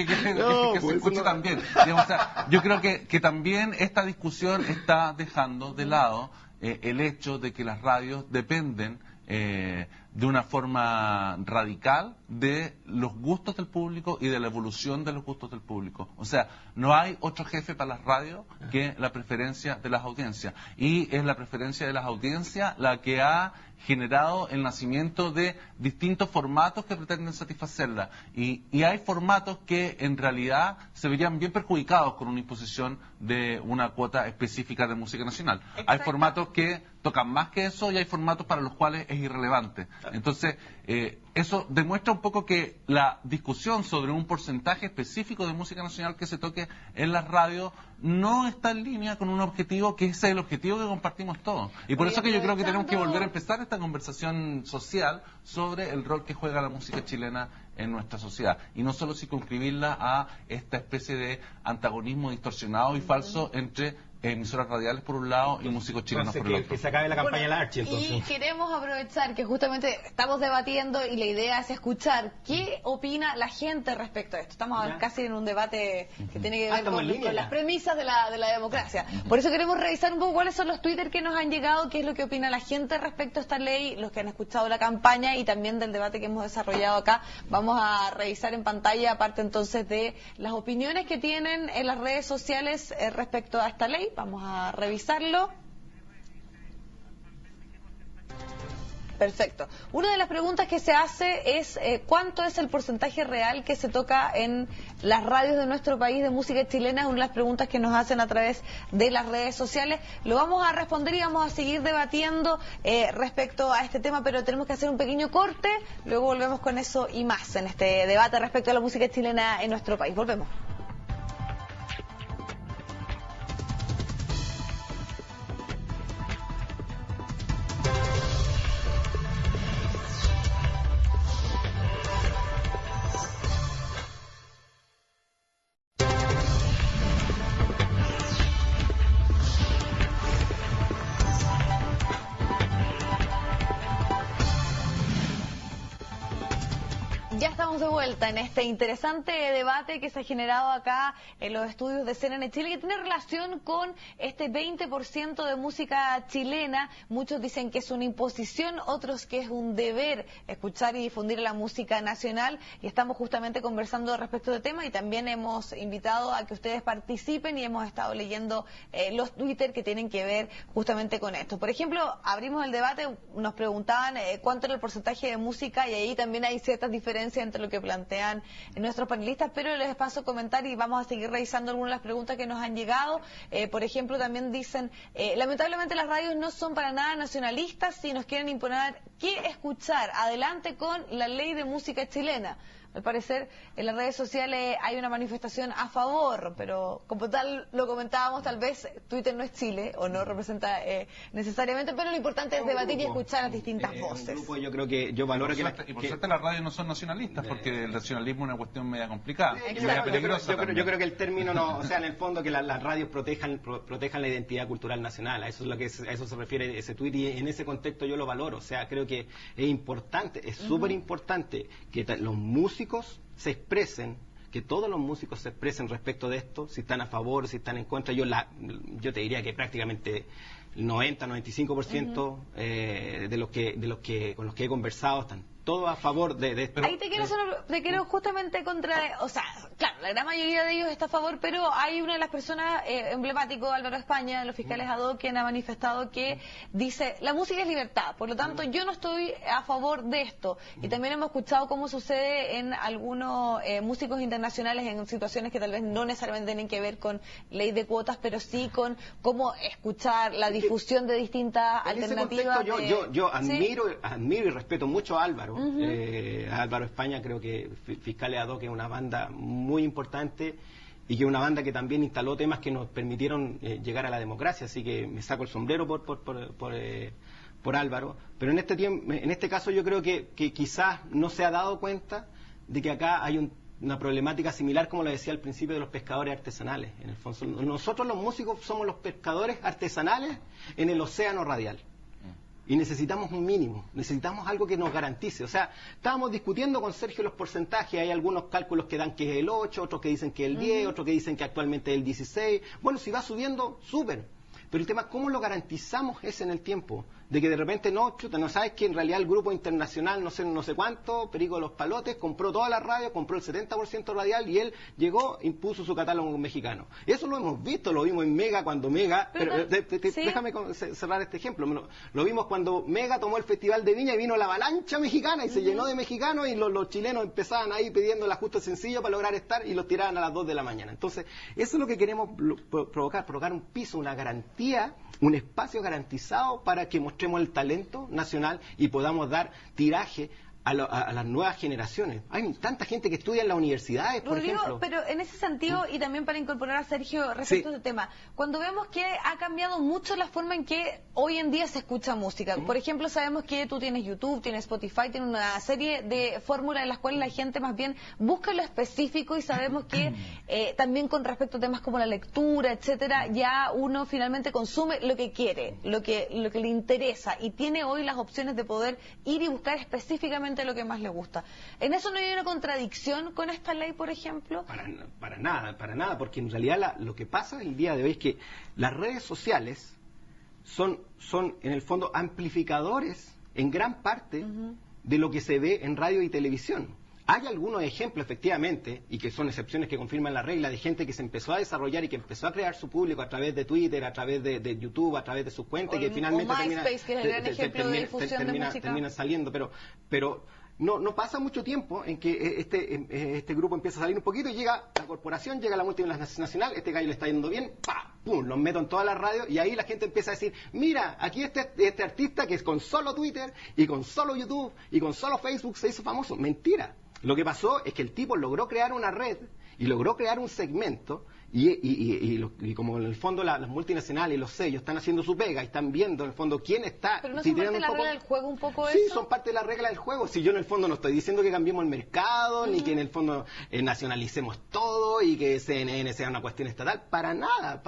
se escuche también. Digamos, o sea, yo creo que también esta discusión está dejando de lado el hecho de que las radios dependen de una forma radical de los gustos del público y de la evolución de los gustos del público. O sea, no hay otro jefe para las radios que la preferencia de las audiencias. Y es la preferencia de las audiencias la que ha generado el nacimiento de distintos formatos que pretenden satisfacerla. Y hay formatos que en realidad se verían bien perjudicados con una imposición de una cuota específica de música nacional. Exacto. Hay formatos que tocan más que eso y hay formatos para los cuales es irrelevante. Entonces, eso demuestra un poco que la discusión sobre un porcentaje específico de música nacional que se toque en las radios no está en línea con un objetivo que es el objetivo que compartimos todos. Y por eso que yo creo que tenemos que volver a empezar esta conversación social sobre el rol que juega la música chilena en nuestra sociedad. Y no solo circunscribirla a esta especie de antagonismo distorsionado y falso entre emisoras radiales por un lado y músicos chilenos por el otro. Que se acabe la campaña de la Archi, entonces. Y queremos aprovechar que justamente estamos debatiendo y la idea es escuchar qué opina la gente respecto a esto. Estamos casi en un debate que tiene que ver con las premisas de la democracia. Por eso queremos revisar un poco cuáles son los Twitter que nos han llegado, qué es lo que opina la gente respecto a esta ley, los que han escuchado la campaña y también del debate que hemos desarrollado acá. Vamos a revisar en pantalla, aparte entonces de las opiniones que tienen en las redes sociales respecto a esta ley. Vamos a revisarlo. Perfecto. Una de las preguntas que se hace es ¿cuánto es el porcentaje real que se toca en las radios de nuestro país de música chilena? Es una de las preguntas que nos hacen a través de las redes sociales. Lo vamos a responder y vamos a seguir debatiendo respecto a este tema, pero tenemos que hacer un pequeño corte. Luego volvemos con eso y más en este debate respecto a la música chilena en nuestro país. Volvemos. Ya estamos de vuelta en este interesante debate que se ha generado acá en los estudios de CNN Chile, que tiene relación con este 20% de música chilena. Muchos dicen que es una imposición, otros que es un deber escuchar y difundir la música nacional. Y estamos justamente conversando respecto del tema y también hemos invitado a que ustedes participen y hemos estado leyendo los Twitter que tienen que ver justamente con esto. Por ejemplo, abrimos el debate, nos preguntaban cuánto era el porcentaje de música y ahí también hay ciertas diferencias entre lo que plantean nuestros panelistas, pero les paso a comentar y vamos a seguir revisando algunas de las preguntas que nos han llegado. Por ejemplo, también dicen, lamentablemente las radios no son para nada nacionalistas, si nos quieren imponer qué escuchar, adelante con la ley de música chilena. Al parecer, en las redes sociales hay una manifestación a favor, pero como tal lo comentábamos, tal vez Twitter no es Chile o no representa necesariamente, pero lo importante es debatir y escuchar las distintas voces. Grupo, yo creo que yo valoro y por suerte las radios no son nacionalistas, porque el nacionalismo es una cuestión media complicada, media peligrosa. Yo creo que el término no, o sea, en el fondo que las radios protejan la identidad cultural nacional, a eso es lo que a eso se refiere ese tuit y en ese contexto yo lo valoro, o sea, creo que es importante, es súper importante que los músicos se expresen, que todos los músicos se expresen respecto de esto, si están a favor, si están en contra. Yo te diría que prácticamente el 90-95% de los que con los que he conversado están todos a favor de esto. Ahí te quiero justamente o sea, claro, la gran mayoría de ellos está a favor, pero hay una de las personas emblemáticos, Álvaro España, de los fiscales ad hoc, quien ha manifestado que dice, la música es libertad, por lo tanto yo no estoy a favor de esto. Y también hemos escuchado cómo sucede en algunos músicos internacionales en situaciones que tal vez no necesariamente tienen que ver con ley de cuotas, pero sí con cómo escuchar la difusión de distintas alternativas. Yo admiro y respeto mucho a Álvaro. Álvaro España, creo que Fiscales ad hoc es una banda muy importante y que es una banda que también instaló temas que nos permitieron llegar a la democracia, así que me saco el sombrero por Álvaro, pero en este caso yo creo que quizás no se ha dado cuenta de que acá hay una problemática similar, como lo decía al principio, de los pescadores artesanales. En el fondo, nosotros los músicos somos los pescadores artesanales en el océano radial. Y necesitamos un mínimo, necesitamos algo que nos garantice. O sea, estábamos discutiendo con Sergio los porcentajes, hay algunos cálculos que dan que es el 8, otros que dicen que es el 10, otros que dicen que actualmente es el 16. Bueno, si va subiendo, súper. Pero el tema es cómo lo garantizamos ese en el tiempo. De que de repente no sabes que en realidad el grupo internacional, no sé cuánto, Perico de los Palotes, compró toda la radio, compró el 70% radial y él llegó, impuso su catálogo mexicano. Y eso lo hemos visto, lo vimos en Mega cuando Mega, déjame cerrar este ejemplo, lo vimos cuando Mega tomó el Festival de Viña y vino la avalancha mexicana y se llenó de mexicanos y los chilenos empezaban ahí pidiendo el ajuste sencillo para lograr estar y los tiraban a las 2 de la mañana. Entonces, eso es lo que queremos provocar un piso, una garantía, un espacio garantizado para que mostremos el talento nacional y podamos dar tiraje a las nuevas generaciones. Hay tanta gente que estudia en las universidades, por Rodrigo, ejemplo. pero en ese sentido, y también para incorporar a Sergio respecto a este tema, cuando vemos que ha cambiado mucho la forma en que hoy en día se escucha música. Por ejemplo, sabemos que tú tienes YouTube, tienes Spotify, tienes una serie de fórmulas en las cuales la gente más bien busca lo específico, y sabemos que también con respecto a temas como la lectura, etcétera, ya uno finalmente consume lo que quiere, lo que le interesa, y tiene hoy las opciones de poder ir y buscar específicamente lo que más le gusta. ¿En eso no hay una contradicción con esta ley, por ejemplo? Para nada, porque en realidad lo que pasa el día de hoy es que las redes sociales son en el fondo amplificadores en gran parte de lo que se ve en radio y televisión. Hay algunos ejemplos, efectivamente, y que son excepciones que confirman la regla, de gente que se empezó a desarrollar y que empezó a crear su público a través de Twitter, a través de YouTube, a través de sus cuentas, que finalmente terminan saliendo. Pero no pasa mucho tiempo en que este grupo empieza a salir un poquito y llega la corporación, llega la multinacional, este gallo le está yendo bien, ¡pum!, los meto en todas las radios, y ahí la gente empieza a decir, mira, aquí este artista que es con solo Twitter y con solo YouTube y con solo Facebook se hizo famoso. Mentira. Lo que pasó es que el tipo logró crear una red y logró crear un segmento, y como en el fondo las multinacionales y los sellos están haciendo su pega y están viendo en el fondo quién está... ¿Pero no son parte de la regla del juego un poco sí, eso? Sí, son parte de la regla del juego. Si yo en el fondo no estoy diciendo que cambiemos el mercado, ni que en el fondo nacionalicemos todo y que CNN sea una cuestión estatal, para nada.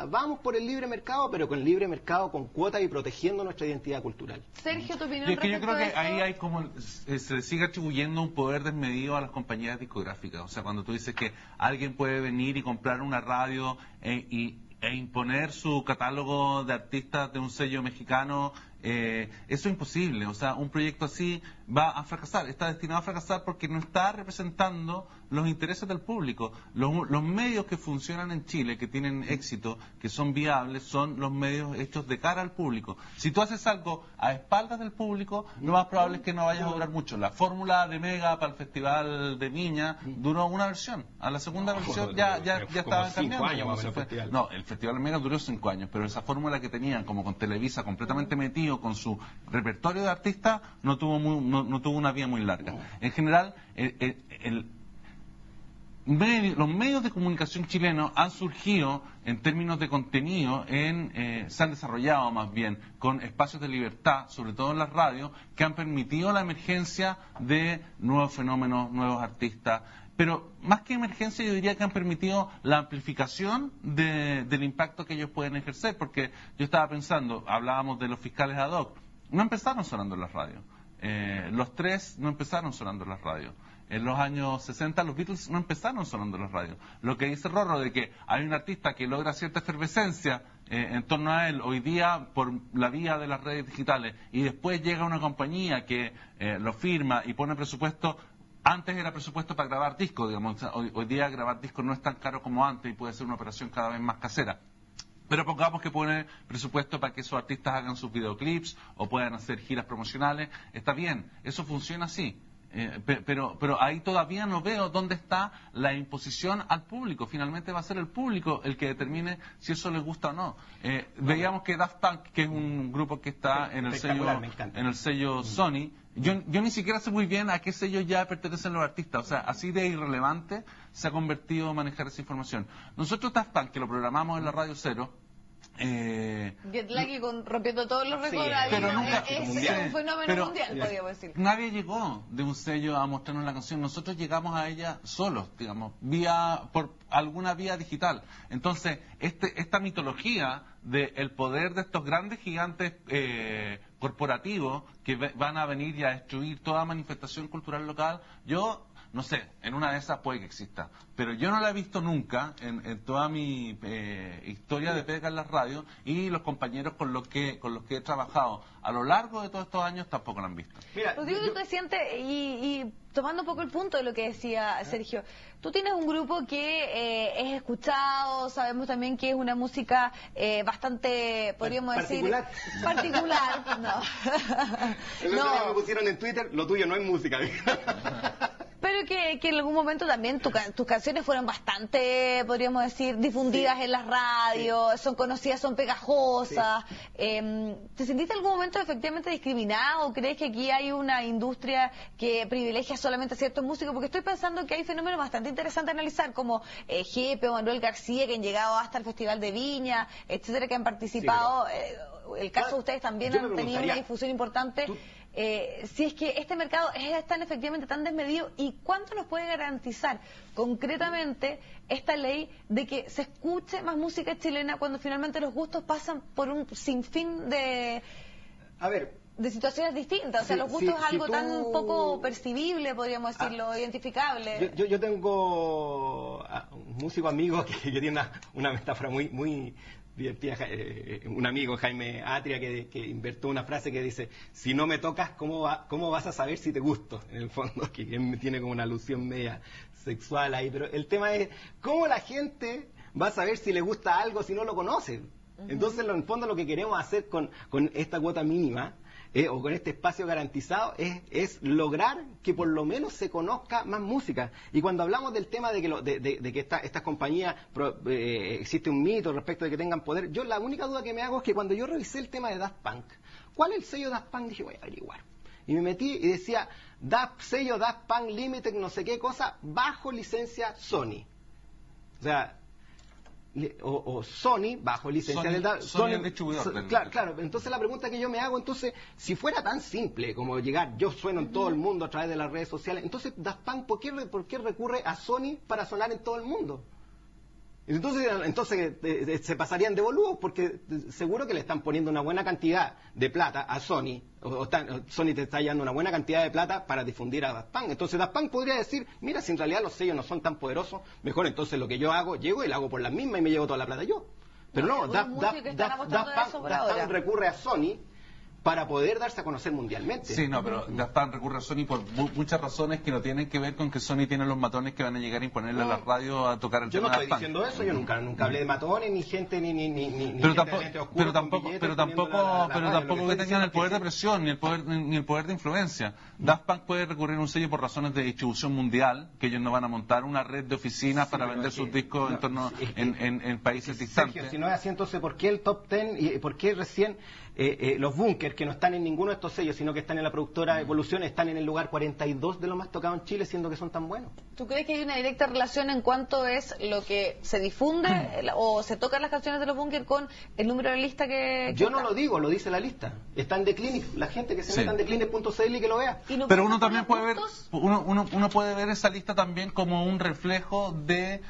Vamos por el libre mercado, pero con el libre mercado con cuotas y protegiendo nuestra identidad cultural. Sergio, ¿tu opinión? Es que yo creo que ahí hay como se le sigue atribuyendo un poder desmedido a las compañías discográficas. O sea, cuando tú dices que alguien puede venir y comprar una radio e imponer su catálogo de artistas de un sello mexicano, eso es imposible. O sea, un proyecto así va a fracasar, está destinado a fracasar porque no está representando los intereses del público. Los medios que funcionan en Chile, que tienen éxito, que son viables, son los medios hechos de cara al público. Si tú haces algo a espaldas del público, lo más probable es que no vayas a durar mucho. La fórmula de Mega para el Festival de Viña duró una versión. A la segunda versión ya estaban cambiando. No, el Festival de Mega duró 5 años, pero esa fórmula que tenían, como con Televisa completamente metido con su repertorio de artistas, no tuvo una vía muy larga. En general, los medios de comunicación chilenos han surgido en términos de contenido, se han desarrollado más bien con espacios de libertad, sobre todo en las radios, que han permitido la emergencia de nuevos fenómenos, nuevos artistas. Pero más que emergencia, yo diría que han permitido la amplificación del impacto que ellos pueden ejercer, porque yo estaba pensando, hablábamos de los fiscales ad hoc, no empezaron sonando en las radios. Los Tres no empezaron sonando en las radios. En los años 60 los Beatles no empezaron sonando en las radios. Lo que dice Rorro de que hay un artista que logra cierta efervescencia en torno a él hoy día por la vía de las redes digitales, y después llega una compañía que lo firma y pone presupuesto. Antes era presupuesto para grabar discos, digamos. Hoy día grabar discos no es tan caro como antes y puede ser una operación cada vez más casera. Pero pongamos que pone presupuesto para que esos artistas hagan sus videoclips o puedan hacer giras promocionales. Está bien, eso funciona así. Pero ahí todavía no veo dónde está la imposición al público. Finalmente va a ser el público el que determine si eso le gusta o no. Veíamos que Daft Punk, que es un grupo que está en el sello Sony, yo ni siquiera sé muy bien a qué sello ya pertenecen los artistas. O sea, así de irrelevante se ha convertido manejar esa información. Nosotros Daft Punk, que lo programamos en la Radio Cero, Get Lucky rompiendo todos los récords, pero nunca, es un fenómeno mundial, podríamos decir. Nadie llegó de un sello a mostrarnos la canción. Nosotros llegamos a ella solos, digamos, por alguna vía digital. Entonces, esta mitología del poder de estos grandes gigantes corporativos que van a venir y a destruir toda manifestación cultural local, yo no sé, en una de esas puede que exista, pero yo no la he visto nunca en toda mi historia de pega en las radios, y los compañeros con los que he trabajado a lo largo de todos estos años tampoco la han visto. Mira, Rodrigo, tú te sientes, y tomando un poco el punto de lo que decía Sergio, tú tienes un grupo que es escuchado, sabemos también que es una música bastante, podríamos decir... Particular, no. El otro día me pusieron en Twitter, lo tuyo no es música. Pero que en algún momento también tus canciones fueron bastante, podríamos decir, difundidas en las radios, son conocidas, son pegajosas. ¿Te sentiste en algún momento efectivamente discriminado? ¿O crees que aquí hay una industria que privilegia solamente a ciertos músicos? Porque estoy pensando que hay fenómenos bastante interesantes a analizar, como Jepe o Manuel García, que han llegado hasta el Festival de Viña, etcétera, que han participado. El caso de ustedes también han tenido una difusión importante. Si es que este mercado es tan efectivamente tan desmedido, ¿y cuánto nos puede garantizar concretamente esta ley de que se escuche más música chilena cuando finalmente los gustos pasan por un sinfín de situaciones distintas? O sea, los gustos es algo tan poco percibible, podríamos decirlo, identificable. Yo tengo un músico amigo que tiene una metáfora muy divertida, un amigo, Jaime Atria, que inventó una frase que dice: si no me tocas, ¿cómo vas a saber si te gusto? En el fondo, que tiene como una alusión media sexual ahí, pero el tema es ¿cómo la gente va a saber si le gusta algo si no lo conoce? Entonces, en el fondo, lo que queremos hacer con esta cuota mínima o con este espacio garantizado es lograr que por lo menos se conozca más música. Y cuando hablamos del tema de que estas compañías existe un mito respecto de que tengan poder, yo la única duda que me hago es que cuando yo revisé el tema de Daft Punk, ¿cuál es el sello de Daft Punk? Dije, voy a averiguar. Y me metí y decía sello Daft Punk Limited, no sé qué cosa, bajo licencia Sony. O sea, o Sony bajo licencia del Sony es distribuidor. Claro, entonces la pregunta que yo me hago, entonces, si fuera tan simple como llegar, yo sueno en todo el mundo a través de las redes sociales, entonces Daft Punk, ¿por qué recurre a Sony para sonar en todo el mundo? Entonces se pasarían de boludos, porque seguro que le están poniendo una buena cantidad de plata a Sony, Sony te está dando una buena cantidad de plata para difundir a Daft Punk. Entonces Daft Punk podría decir, mira, si en realidad los sellos no son tan poderosos, mejor entonces lo que yo hago, llego y lo hago por las mismas y me llevo toda la plata yo. Pero no, Daft Punk recurre a Sony para poder darse a conocer mundialmente. Sí, no, pero Daft Punk recurre a Sony por muchas razones que no tienen que ver con que Sony tiene los matones que van a llegar a imponerle a la radio a tocar el tema de Daft Punk. Yo no estoy diciendo eso, yo nunca hablé de matones, ni gente, ni pero tampoco que tengan el poder de presión, ni el poder de influencia. Daft Punk puede recurrir a un sello por razones de distribución mundial, que ellos no van a montar una red de oficinas para vender sus discos en países distantes. Sergio, si no es así, entonces, ¿por qué el Top Ten y por qué recién los Bunkers, que no están en ninguno de estos sellos, sino que están en la productora Evolución, están en el lugar 42 de los más tocados en Chile, siendo que son tan buenos? ¿Tú crees que hay una directa relación en cuanto es lo que se difunde o se tocan las canciones de los Bunkers con el número de lista que yo no lo digo, lo dice la lista. Está en Declinic, la gente que se meta en Declinic.cl y que lo vea. Pero uno también puede ver, uno puede ver esa lista también como un reflejo de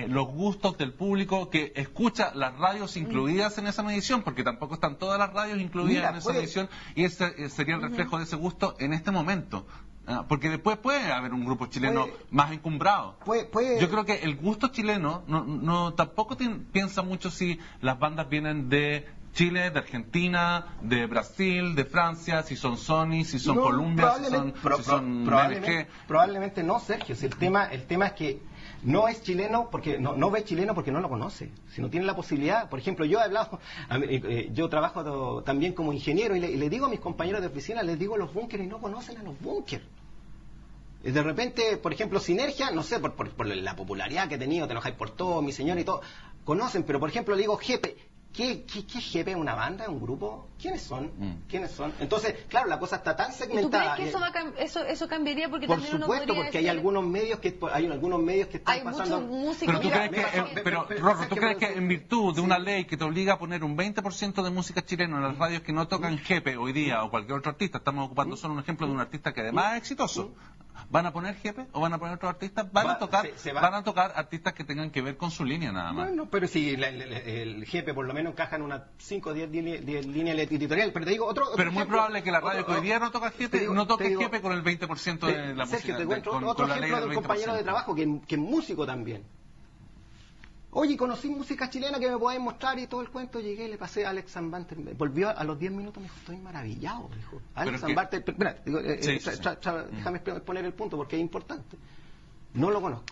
los gustos del público que escucha las radios incluidas en esa medición, porque tampoco están todas las radios incluidas en esa medición, y ese sería el reflejo de ese gusto en este momento. Porque después puede haber un grupo chileno más encumbrado. Yo creo que el gusto chileno tampoco piensa mucho si las bandas vienen de Chile, de Argentina, de Brasil, de Francia, si son Sony, si son Columbia, si son MMG. Probablemente no, Sergio. Si el tema es que no es chileno porque no ve chileno porque no lo conoce. Si no tiene la posibilidad, por ejemplo, yo he hablado, yo trabajo también como ingeniero y le digo a mis compañeros de oficina, les digo los Bunkers y no conocen a los Bunkers. De repente, por ejemplo, Sinergia, no sé, por la popularidad que he tenido, Te enojáis por todo, Mi Señor y todo, conocen, pero por ejemplo le digo Jepe. ¿Qué Jepe? ¿Una banda? ¿Un grupo? ¿Quiénes son? ¿Quiénes son? Entonces, claro, la cosa está tan segmentada. ¿Y tú crees que eso cambiaría? Porque por también supuesto, uno porque hay algunos medios que están pasando. Músicos. Pero Rorro, ¿tú crees que en virtud de una ley que te obliga a poner un 20% de música chilena en las radios que no tocan Jepe hoy día o cualquier otro artista, estamos ocupando solo un ejemplo de un artista que además es exitoso, ¿van a poner Jepe o van a poner otros artistas? Van a tocar artistas que tengan que ver con su línea nada más. Bueno, pero si el Jepe por lo menos encaja en unas 5 o 10 líneas editoriales, pero te digo pero es muy probable que la radio que hoy día no toca Jepe, no toque Jepe con el 20% de la música. Sergio, te cuento otro ejemplo de un compañero de trabajo que es músico también. Oye, conocí música chilena que me podéis mostrar y todo el cuento. Llegué, le pasé a Alex Zambarter. Volvió a los 10 minutos, me dijo, estoy maravillado. Dijo, Alex Zambarter, déjame poner el punto porque es importante. No lo conozco.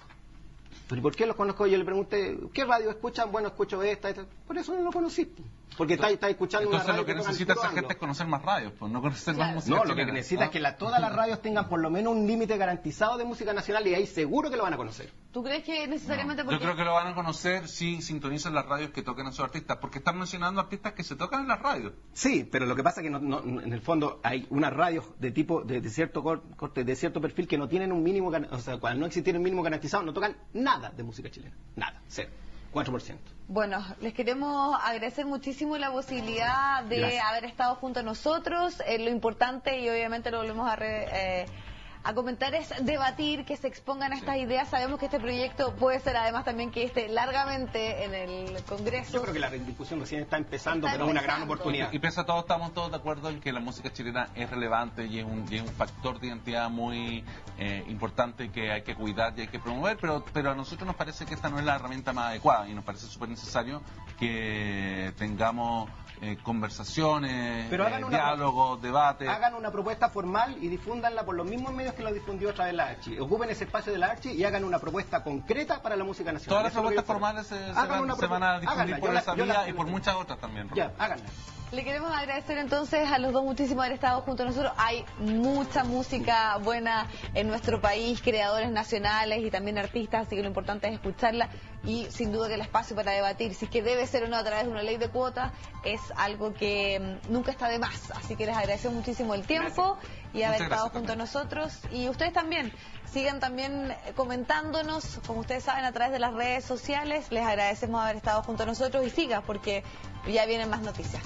¿Pero por qué los conozco? Yo le pregunté, ¿qué radio escuchan? Bueno, escucho esta. Por eso no lo conocí. Porque está escuchando entonces una radio. Lo que necesita esa gente es conocer más radios, pues no conocer más música No, chilena. lo que necesita es que todas las radios tengan por lo menos un límite garantizado de música nacional y ahí seguro que lo van a conocer. ¿Tú crees que necesariamente Yo creo que lo van a conocer si sintonizan las radios que toquen a sus artistas, porque están mencionando artistas que se tocan en las radios. Sí, pero lo que pasa es que en el fondo hay unas radios de tipo de cierto corte, de cierto perfil que no tienen un mínimo, o sea, cuando no existiera un mínimo garantizado, no tocan nada de música chilena. Nada, 0, 4%. Bueno, les queremos agradecer muchísimo la posibilidad de haber estado junto a nosotros. Lo importante, y obviamente lo volvemos a comentar, es debatir, que se expongan estas ideas. Sabemos que este proyecto puede ser además también que esté largamente en el Congreso. Yo creo que la discusión recién está empezando, pero es una gran oportunidad. Y pese a todo, estamos todos de acuerdo en que la música chilena es relevante y es un factor de identidad muy importante que hay que cuidar y hay que promover, pero a nosotros nos parece que esta no es la herramienta más adecuada y nos parece súper necesario que tengamos conversaciones, diálogos, debates. Hagan una propuesta formal y difúndanla por los mismos medios que lo difundió otra vez la Archi. Ocupen ese espacio de la Archi y hagan una propuesta concreta para la música nacional. Todas las propuestas formales se van a difundir por esa vía y por muchas otras también. Ya, háganla. Le queremos agradecer entonces a los dos muchísimo haber estado junto a nosotros. Hay mucha música buena en nuestro país, creadores nacionales y también artistas, así que lo importante es escucharla y sin duda que el espacio para debatir si es que debe ser o no a través de una ley de cuotas es algo que nunca está de más. Así que les agradecemos muchísimo el tiempo y haber estado junto a nosotros. Y ustedes también, sigan también comentándonos, como ustedes saben, a través de las redes sociales. Les agradecemos haber estado junto a nosotros y sigan porque ya vienen más noticias.